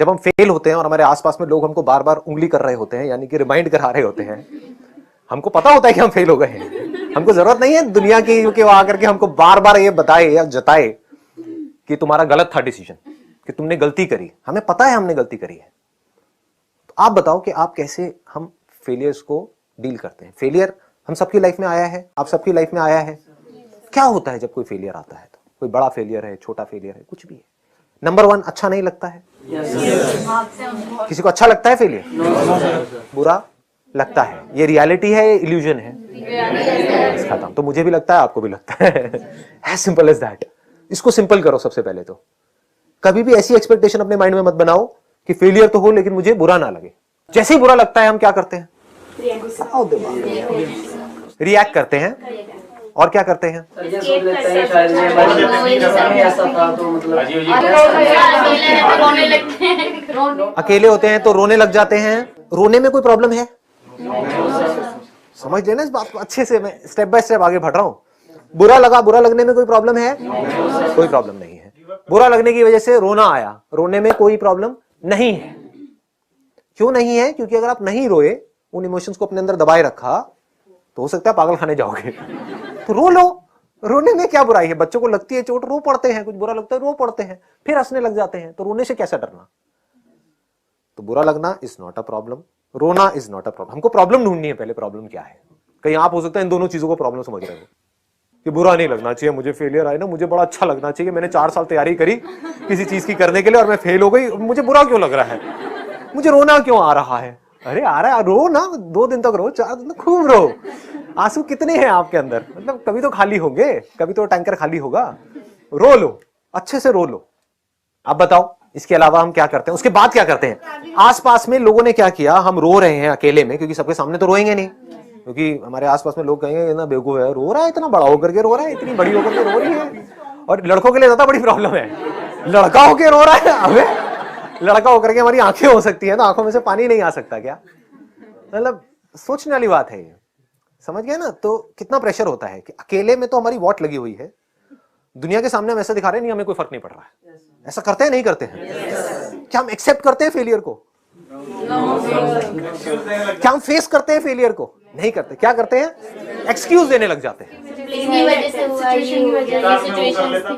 जब हम फेल होते हैं और हमारे आसपास में लोग हमको बार बार उंगली कर रहे होते हैं, यानी कि रिमाइंड करा रहे होते हैं, हमको पता होता है कि हम फेल हो गए हैं, हमको जरूरत नहीं है दुनिया की कि वो आकर के हमको बार बार ये बताए या जताए कि तुम्हारा गलत था डिसीजन, कि तुमने गलती करी। हमें पता है हमने गलती करी है। तो आप बताओ कि आप कैसे हम फेलियर्स को डील करते हैं। फेलियर हम सबकी लाइफ में आया है, आप सबकी लाइफ में आया है। क्या होता है जब कोई फेलियर आता है? तो कोई बड़ा फेलियर है, छोटा फेलियर है, कुछ भी है। नंबर 1, अच्छा नहीं लगता है। किसी को अच्छा लगता है फेलियर? बुरा लगता है। ये रियलिटी है, ये इल्यूजन है। खत्म। तो मुझे भी लगता है, आपको भी लगता है। As simple as that. इसको सिंपल करो सबसे पहले तो। कभी भी ऐसी एक्सपेक्टेशन अपने माइंड में मत बनाओ कि फेलियर तो हो लेकिन मुझे बुरा ना लगे। जैसे ही बुरा लगता है हम क्या करते हैं? रिएक्ट करते हैं। और क्या करते हैं? अकेले होते हैं तो रोने लग जाते हैं। रोने में कोई प्रॉब्लम है? समझ लेना इस बात को अच्छे से। मैं स्टेप बाय स्टेप आगे बढ़ रहा हूं। बुरा लगा, बुरा लगने में कोई प्रॉब्लम है? कोई प्रॉब्लम नहीं है। बुरा लगने की वजह से रोना आया, रोने में कोई प्रॉब्लम नहीं है। क्यों नहीं है? क्योंकि अगर आप नहीं रोए, उन इमोशंस को अपने अंदर दबाए रखा, तो हो सकता है पागल खाने जाओगे। तो रो लो। रोने में क्या बुराई है? बच्चों को लगती है चोट, रो पड़ते हैं। कुछ बुरा लगता है, रो पड़ते हैं, फिर हंसने लग जाते हैं। तो रोने से कैसा डरना? तो बुरा लगना इज नॉट अ प्रॉब्लम, रोना इज नॉट अ प्रॉब्लम। हमको प्रॉब्लम ढूंढनी है पहले। प्रॉब्लम क्या है? कहीं आप हो सकता है इन दोनों चीजों को प्रॉब्लम समझ रहे हो कि बुरा नहीं लगना चाहिए, मुझे फेलियर आए ना, मुझे बड़ा अच्छा लगना चाहिए। मैंने 4 साल तैयारी करी किसी चीज की करने के लिए और मैं फेल हो गई, मुझे बुरा क्यों लग रहा है? मुझे रोना क्यों आ रहा है? अरे आ रहा है, रो ना। 2 दिन तक रो, 4 दिन तक खूब रो। आंसू कितने हैं आपके अंदर? मतलब कभी तो खाली होंगे, कभी तो टैंकर खाली होगा। रो लो, अच्छे से रो लो। अब बताओ इसके अलावा हम क्या करते हैं? उसके बाद क्या करते हैं? आसपास में लोगों ने क्या किया? हम रो रहे हैं अकेले में, क्योंकि सबके सामने तो रोएंगे नहीं, क्योंकि हमारे आसपास में लोग कहेंगे ना बेवकूफ है, रो रहा है, इतना बड़ा होकर के रो रहा है, इतनी बड़ी होकर के रो रही है। और लड़कों के लिए ज्यादा बड़ी प्रॉब्लम है, लड़का होकर रो रहा है। हमें लड़का होकर के हमारी आंखें हो सकती है, तो आंखों में से पानी नहीं आ सकता क्या? मतलब सोचने वाली बात है ये। समझ गए ना? तो कितना प्रेशर होता है कि अकेले में तो हमारी वॉट लगी हुई है, दुनिया के सामने हम ऐसा दिखा रहे हैं, नहीं हमें कोई फर्क नहीं पड़ रहा है। ऐसा करते हैं नहीं करते हैं? क्या हम एक्सेप्ट करते हैं फेलियर को? क्या हम फेस करते हैं फेलियर को? नहीं करते। क्या करते हैं? एक्सक्यूज देने लग जाते हैं।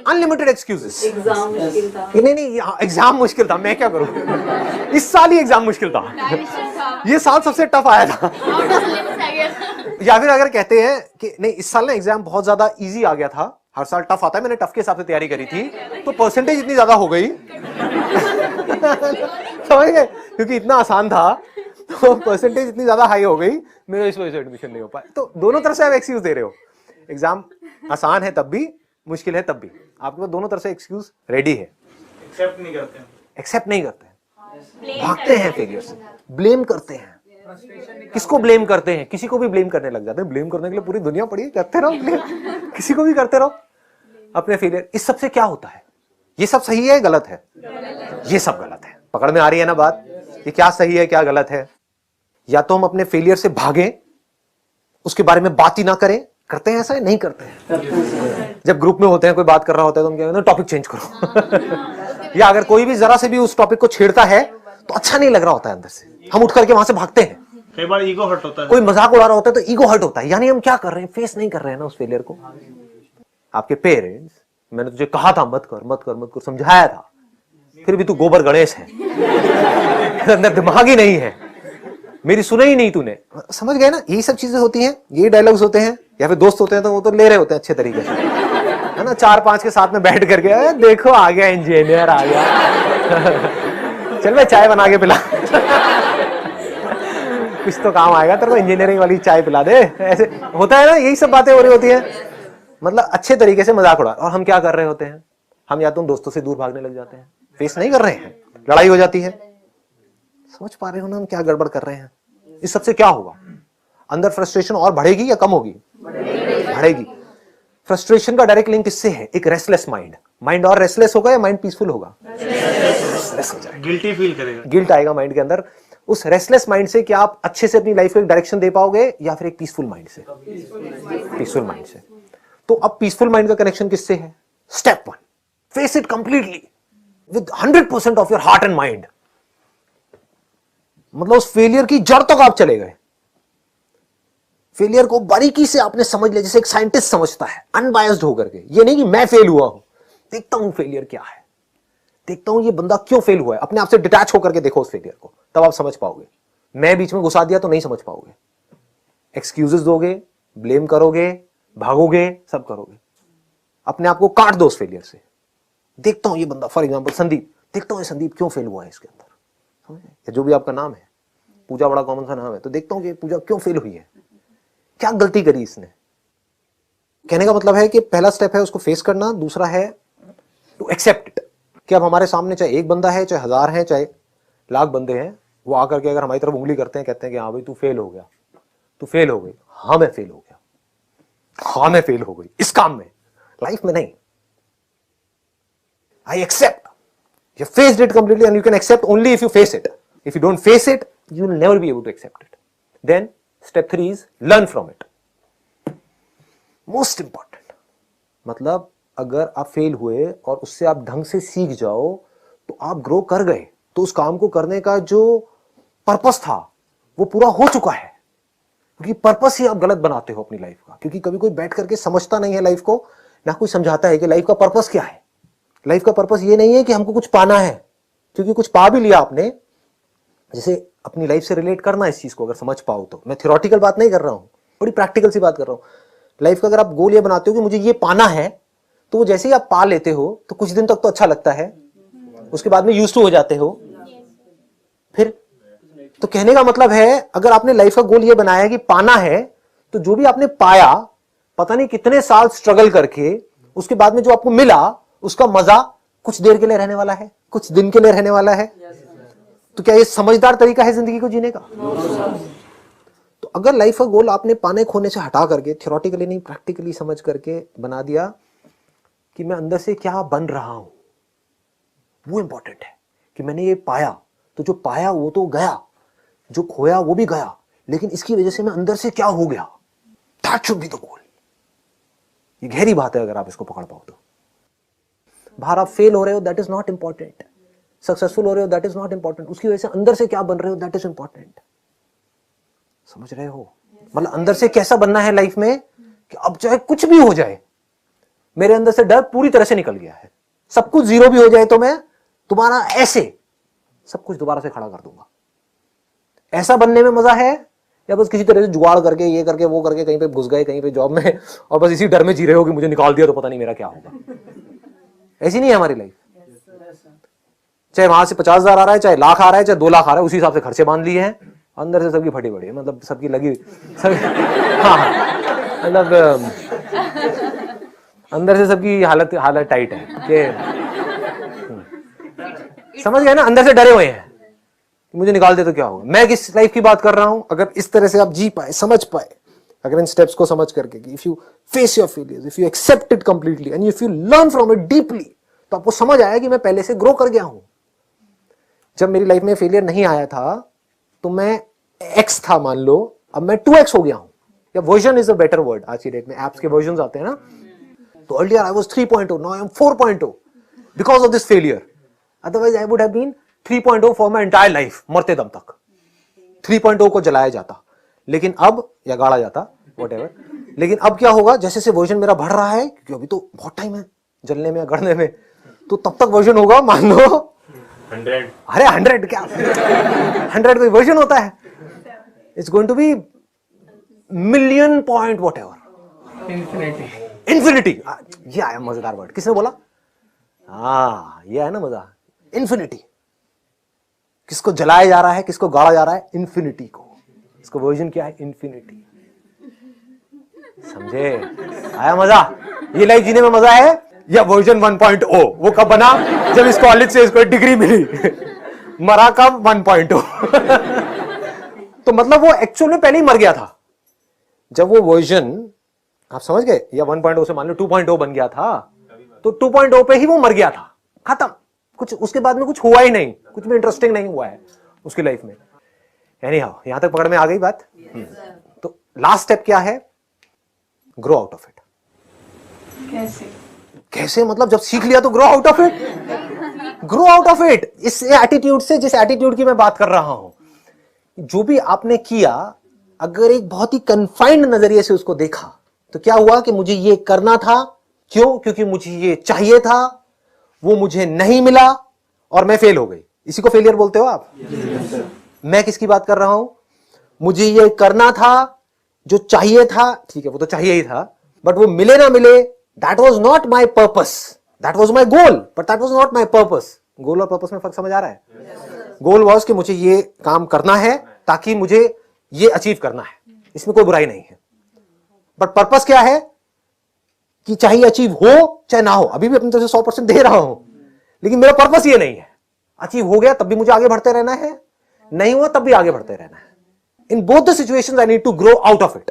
Unlimited excuses. नहीं, एग्जाम मुश्किल था, मैं क्या करूं? इस साल ही एग्जाम मुश्किल था, ये साल सबसे टफ आया था। या फिर अगर कहते हैं कि नहीं इस साल ना एग्जाम बहुत ज्यादा इजी आ गया था, हर साल टफ आता है, मैंने टफ के हिसाब से तैयारी करी थी, तो परसेंटेज इतनी ज्यादा हो गई। समझ गए? क्योंकि इतना आसान था तो परसेंटेज इतनी ज्यादा हाई हो गई, मेरा इस वजह से एडमिशन नहीं हो पाया। तो दोनों तरफ से आप एक्सक्यूज दे रहे हो। एग्जाम आसान है तब भी, मुश्किल है तब भी, आपके पास दोनों तरफ से एक्सक्यूज रेडी है। एक्सेप्ट नहीं करते हैं, भागते हैं फेलियर से, ब्लेम करते हैं। किसको ब्लेम करते हैं? किसी को भी ब्लेम करने लग जाते हैं। ब्लेम करने के लिए पूरी दुनिया पड़ी है, करते रहो ब्लेम, किसी को भी करते रहो अपने फेलियर। इस सब से क्या होता है? ये सब सही है, गलत है? ये सब गलत है। पकड़ में आ रही है ना बात? ये क्या सही है, क्या गलत है? या तो हम अपने फेलियर से भागें, उसके बारे में बात ही ना करें। करते हैं ऐसा? नहीं करते हैं। जब ग्रुप में होते हैं, कोई बात कर रहा होता है तो हम क्या कहते हैं? टॉपिक चेंज करो। या अगर कोई भी जरा से भी उस टॉपिक को छेड़ता है तो अच्छा नहीं लग रहा होता है अंदर से, हम उठ करके वहां से भागते हैं। कई बार ईगो हर्ट होता है, कोई मजाक उड़ा रहा होता है तो ईगो हर्ट होता है। यानी हम क्या कर रहे हैं? फेस नहीं कर रहे हैं ना उस फेलियर को। आपके पेरेंट्स, मैंने तुझे कहा था मत कर मत कर मत कर, समझाया था, फिर भी तू गोबर गणेश है, अंदर दिमाग ही नहीं है, मेरी सुने ही नहीं तूने। समझ गए ना? यही सब चीजें होती हैं, यही डायलॉग्स होते हैं। या फिर दोस्त होते हैं तो वो तो ले रहे होते हैं अच्छे तरीके से, है ना, 4-5 के साथ में बैठ करके, देखो आ गया इंजीनियर आ गया, चल मैं चाय बना के पिला, कुछ तो काम आएगा तेरे को, इंजीनियरिंग वाली चाय पिला दे। ऐसे होता है ना, यही सब बातें हो रही होती हैं। मतलब अच्छे तरीके से मजाक उड़ा। और हम क्या कर रहे होते हैं? हम या तो उन दोस्तों से दूर भागने लग जाते हैं, फेस नहीं कर रहे हैं, लड़ाई हो जाती है। समझ पा रहे हो ना हम क्या गड़बड़ कर रहे हैं? इस सबसे क्या होगा? अंदर फ्रस्ट्रेशन और बढ़ेगी या कम होगी? बढ़ेगी। फ्रस्ट्रेशन का डायरेक्ट लिंक किससे है? एक रेस्टलेस माइंड। माइंड और रेस्टलेस होगा या माइंड पीसफुल होगा? रेस्टलेस हो जाएगा, गिल्टी फील करेगा, गिल्ट आएगा माइंड के अंदर। उस रेस्टलेस माइंड से क्या आप अच्छे से अपनी लाइफ को एक डायरेक्शन दे पाओगे, या फिर एक पीसफुल माइंड से? पीसफुल माइंड से। तो अब पीसफुल माइंड का कनेक्शन किससे है? Step 1, face it completely with 100% of your heart and mind. मतलब उस फेलियर की जड़ तक आप चले गए, फेलियर को बारीकी से आपने समझ लिया, जैसे एक साइंटिस्ट समझता है अनबायस्ड होकर के। ये नहीं कि मैं फेल हुआ हूं, देखता हूं फेलियर क्या है, देखता हूं ये बंदा क्यों फेल हुआ है, अपने आप से डिटैच होकर के देखो उस फेलियर को, तब आप समझ पाओगे। मैं बीच में घुसा दिया तो नहीं समझ पाओगे, एक्सक्यूजेस दोगे, ब्लेम करोगे, भागोगे, सब करोगे। अपने आप को काट दो उस फेलियर से। देखता हूं ये बंदा, फॉर एग्जांपल संदीप, देखता हूं ये संदीप क्यों फेल हुआ है इसके अंदर, समझे? जो भी आपका नाम है, पूजा बड़ा कॉमन सा नाम है, तो देखता हूं कि पूजा क्यों फेल हुई है, क्या गलती करी इसने। कहने का मतलब है कि पहला स्टेप है उसको फेस करना, दूसरा है टू एक्सेप्ट इट। कि अब हमारे सामने चाहे एक बंदा है, चाहे 1000 है, चाहे लाख बंदे हैं, वो आकर के अगर हमारी तरफ उंगली करते हैं, कहते हैं कि हाँ भाई तू फेल हो गया, तू फेल हो गई, हाँ मैं फेल हो गया, हाँ मैं फेल हो गई इस काम में, लाइफ में नहीं। I accept, you faced it completely and you can accept only if you face it. If you don't face it, you will never be able to accept it. Then step 3 is learn from it. Most important, मतलब अगर आप fail हुए और उससे आप ढंग से सीख जाओ तो आप ग्रो कर गए, तो उस काम को करने का जो पर्पस था वो पूरा हो चुका है। क्योंकि पर्पस ही आप गलत बनाते हो अपनी लाइफ का, क्योंकि कभी कोई बैठ करके समझता नहीं है लाइफ को, ना कोई समझाता है कि लाइफ का पर्पस क्या है। लाइफ का पर्पस ये नहीं है कि हमको कुछ पाना है, क्योंकि कुछ पा भी लिया आपने, जैसे अपनी लाइफ से रिलेट करना इस चीज को अगर समझ पाओ तो। मैं थ्योरेटिकल बात नहीं कर रहा हूं, बड़ी प्रैक्टिकल सी बात कर रहा हूं। लाइफ का अगर आप गोल ये बनाते हो कि मुझे ये पाना है, तो वो जैसे ही आप पा लेते हो तो कुछ दिन तक तो अच्छा लगता है, उसके बाद में यूज्ड टू हो जाते हो। फिर तो कहने का मतलब है अगर आपने लाइफ का गोल ये बनाया है कि पाना है, तो जो भी आपने पाया, पता नहीं कितने साल स्ट्रगल करके, उसके बाद में जो आपको मिला, उसका मजा कुछ देर के लिए रहने वाला है, कुछ दिन के लिए रहने वाला है। तो क्या ये समझदार तरीका है जिंदगी को जीने का? तो अगर लाइफ का गोल आपने पाने खोने से हटा करके, थ्योरेटिकली नहीं प्रैक्टिकली समझ करके बना दिया कि मैं अंदर से क्या बन रहा हूं, वो इंपॉर्टेंट है। कि मैंने ये पाया, तो जो पाया वो तो गया, जो खोया वो भी गया, लेकिन इसकी वजह से मैं अंदर से क्या हो गया, that should be the goal. ये गहरी बात है अगर आप इसको पकड़ पाओ तो। बाहर आप फेल हो रहे हो, that is not important. Successful हो रहे हो, दैट इज नॉट इंपॉर्टेंट। उसकी वजह से अंदर से क्या बन रहे हो, दैट इज इंपॉर्टेंट। समझ रहे हो? मतलब अंदर से कैसा बनना है लाइफ में कि अब चाहे कुछ भी हो जाए, मेरे अंदर से डर पूरी तरह से निकल गया है। सब कुछ जीरो भी हो जाए तो मैं तुम्हारा ऐसे सब कुछ दोबारा से खड़ा कर दूंगा। ऐसा बनने में मजा है, या बस किसी तरह से जुगाड़ करके, ये करके, वो करके, कहीं पे घुस गए, कहीं पे जॉब में, और बस इसी डर में जी रहे हो कि मुझे निकाल दिया तो पता नहीं मेरा क्या होगा। ऐसी नहीं है हमारी लाइफ। चाहे वहां से 50,000 आ रहा है, चाहे लाख आ रहा है, चाहे 2 लाख आ रहा है, उसी हिसाब से खर्चे बांध लिए हैं। अंदर से सबकी फटी पड़ी है, मतलब सबकी लगी सब, हाँ मतलब अंदर से सबकी हालत टाइट है कि समझ गए ना, अंदर से डरे हुए हैं कि मुझे निकाल दे तो क्या होगा। मैं किस लाइफ की बात कर रहा हूं? अगर इस तरह से आप जी पाए, समझ पाए, अगर इन स्टेप्स को समझ करके कि if you face your failures, if you accept it completely and if you learn from it deeply, तो आपको समझ आया कि मैं पहले से ग्रो कर गया हूं। जब मेरी लाइफ में फेलियर नहीं आया था तो मैं x था मान लो, अब मैं 2x हो गया हूं, या version is a better word. आज की डेट में एप्स के वर्जन आते हैं ना, तो earlier I was 3.0, now I am 4.0 because of this failure. Otherwise I would have been 3.0 for my entire life, मरते दम तक 3.0 को जलाया जाता, लेकिन अब, या गाड़ा जाता, व्हाटएवर। लेकिन अब क्या होगा, जैसे से वर्जन मेरा बढ़ रहा है, क्योंकि अभी तो बहुत टाइम है जलने में, गढ़ने में, तो तब तक वर्जन होगा मान लो 100। अरे 100 क्या 100 कोई वर्जन होता है? It's going to be million point whatever, infinity. ये आया मजेदार वर्ड, किसने बोला? हाँ ये है ना मजा, इन्फिनिटी। किसको जलाया जा रहा है, किसको गाड़ा जा रहा है? इन्फिनिटी को। इसको वर्जन क्या है? इन्फिनिटी। समझे? आया मजा? ये लाइफ जीने में मजा है? या वर्जन 1.0 वो कब बना? जब इस कॉलेज से इसको डिग्री मिली। मरा कब? 1.0। तो मतलब वो एक्चुअल में पहले ही मर गया था। जब वो वर्जन, आप समझ गए, या 1.0 से मान लो 2.0 बन गया था, तो 2.0 पे ही वो मर गया था, खत्म। कुछ उसके बाद में कुछ हुआ ही नहीं, कुछ भी इंटरेस्टिंग नहीं हुआ है उसकी लाइफ में। एनीहाउ, यहां तक पकड़ में आ गई बात? तो लास्ट स्टेप क्या है? Grow out of it. कैसे मतलब जब सीख लिया तो grow out of it. Grow out of it इस एटीट्यूड से, जिस एटीट्यूड की मैं बात कर रहा हूं जो भी आपने किया, अगर एक बहुत ही कन्फाइंड नजरिए से उसको देखा तो क्या हुआ कि मुझे ये करना था, क्यों? क्योंकि मुझे ये चाहिए था, वो मुझे नहीं मिला और मैं फेल हो गई। इसी को फेलियर बोलते हो आप? मैं किसकी बात कर रहा हूं? मुझे ये करना था, जो चाहिए था, ठीक है वो तो चाहिए ही था, बट वो मिले ना मिले, that was not my purpose, that was my goal, but that was not my purpose. Goal और पर्पस में फर्क समझ आ रहा है? गोल वॉज कि मुझे ये काम करना है ताकि मुझे ये अचीव करना है, इसमें कोई बुराई नहीं है। बट पर्पस क्या है कि चाहे अचीव हो चाहे ना हो, अभी भी अपनी तरफ से 100% दे रहा हूं, लेकिन मेरा पर्पस ये नहीं है। अचीव हो गया तब भी मुझे आगे बढ़ते रहना है, नहीं हुआ तब भी आगे बढ़ते रहना है। In both the situations I need to grow out of it.